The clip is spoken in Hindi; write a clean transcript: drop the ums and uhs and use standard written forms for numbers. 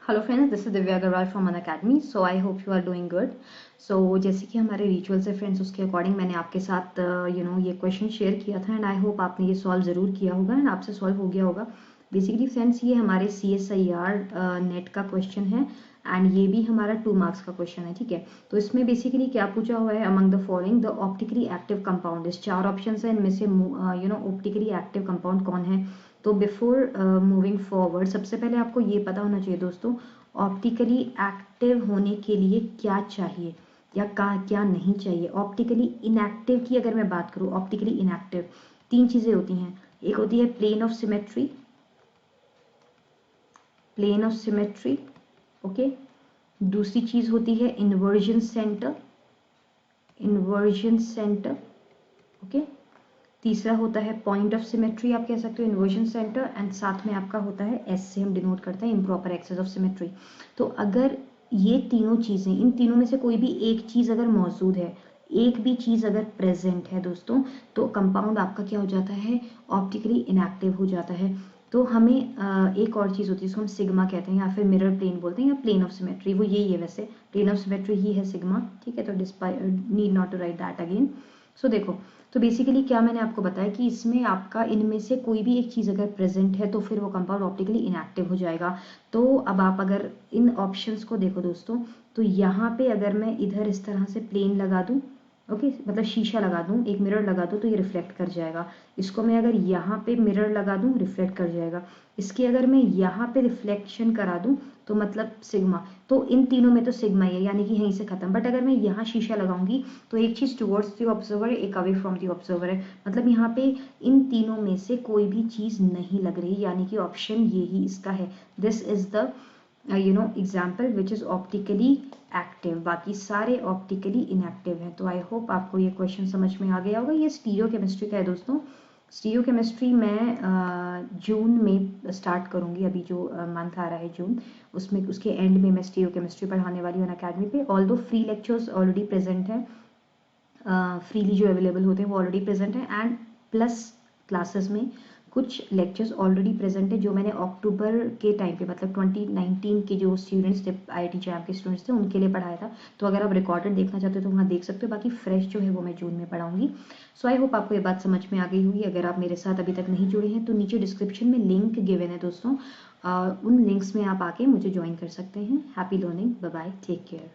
Hello friends, this is Divya Agarwal from Unacademy. So I hope you are doing good. So जैसे कि हमारे रिचुअल्स है फ्रेंड्स, उसके अकॉर्डिंग मैंने आपके साथ ये क्वेश्चन शेयर किया था एंड आई होप आपने ये सॉल्व ज़रूर किया होगा एंड आपसे सॉल्व हो गया होगा। बेसिकली फ्रेंड्स, ये हमारे CSIR नेट का क्वेश्चन है एंड ये भी हमारा 2 मार्क्स का क्वेश्चन है। ठीक है, तो इसमें बेसिकली क्या पूछा हुआ है, among the following the optically active compound. इस 4 ऑप्शन है, इनमें से ऑप्टिकली एक्टिव कंपाउंड कौन है। तो बिफोर मूविंग फॉरवर्ड, सबसे पहले आपको ये पता होना चाहिए दोस्तों, ऑप्टिकली एक्टिव होने के लिए क्या चाहिए या क्या नहीं चाहिए। ऑप्टिकली इनएक्टिव की अगर मैं बात करूँ, ऑप्टिकली इनएक्टिव 3 चीजें होती हैं। एक होती है plane of symmetry, plane of symmetry, okay. दूसरी चीज होती है inversion centre, inversion centre, okay. तीसरा होता है पॉइंट ऑफ सिमेट्री, आप कह सकते हो इन्वर्जन सेंटर, एंड साथ में आपका होता है एस से हम डिनोट करते हैं इम्प्रॉपर एक्सेस ऑफ सिमेट्री। तो अगर ये तीनों चीजें, इन तीनों में से कोई भी एक चीज अगर मौजूद है, एक भी चीज अगर प्रेजेंट है दोस्तों, तो कंपाउंड आपका क्या हो जाता है, ऑप्टिकली इनएक्टिव हो जाता है। तो हमें एक और चीज होती है, इसको हम सिग्मा कहते हैं या फिर मिरर प्लेन बोलते हैं या प्लेन ऑफ सिमेट्री, वो यही है वैसे, प्लेन ऑफ सिमेट्री ही है सिग्मा। ठीक है, तो need not to write that again. So देखो, तो बेसिकली क्या मैंने आपको बताया कि इसमें आपका इनमें से कोई भी एक चीज अगर प्रेजेंट है तो फिर वो कंपाउंड ऑप्टिकली इनएक्टिव हो जाएगा। तो अब आप अगर इन ऑप्शंस को देखो दोस्तों, तो यहाँ पे अगर मैं इधर इस तरह से प्लेन लगा दूं, ओके, मतलब शीशा लगा दूं, एक मिरर लगा दूं, तो ये रिफ्लेक्ट कर जाएगा। इसको मैं अगर यहाँ पे मिरर लगा दूं, रिफ्लेक्ट कर जाएगा। इसकी अगर मैं यहाँ पे रिफ्लेक्शन करा दूं, तो मतलब सिग्मा। तो इन तीनों में तो सिग्मा ही है, यानी कि यहीं से खत्म। बट अगर मैं यहाँ शीशा लगाऊंगी तो एक चीज टुवर्ड्स द ऑब्जर्वर है, एक अवे फ्रॉम द ऑब्जर्वर है, मतलब यहाँ पे इन तीनों में से कोई भी चीज नहीं लग रही, यानी कि ऑप्शन ये ही इसका है। This is the example which is optically active, बाकी सारे ऑप्टिकली इनएक्टिव है। तो आई होप आपको ये क्वेश्चन समझ में आ गया होगा। ये स्टीरियो केमिस्ट्री का है दोस्तों। स्टीरियो केमिस्ट्री मैं जून में स्टार्ट करूंगी, अभी जो मंथ आ रहा है जून, उसमें उसके एंड में मैं स्टीरियो केमिस्ट्री पढ़ाने वाली हूँ अकेडमी पे। ऑल दो फ्री लेक्चर्स ऑलरेडी प्रेजेंट हैं, फ्रीली जो अवेलेबल होते हैं वो ऑलरेडी प्रेजेंट है, एंड प्लस क्लासेस में कुछ लेक्चर्स ऑलरेडी प्रेजेंट है जो मैंने अक्टूबर के टाइम पे, मतलब 2019 के जो स्टूडेंट्स थे, IIT जैम के स्टूडेंट्स थे, उनके लिए पढ़ाया था। तो अगर आप रिकॉर्डेड देखना चाहते हो तो वहाँ देख सकते हो, बाकी फ्रेश जो है वो मैं जून में पढ़ाऊंगी। सो आई होप आपको ये बात समझ में आ गई होगी। अगर आप मेरे साथ अभी तक नहीं जुड़े हैं तो नीचे डिस्क्रिप्शन में लिंक गिवन है दोस्तों, उन लिंक्स में आप आके मुझे ज्वाइन कर सकते हैं। Happy learning, bye bye, take care.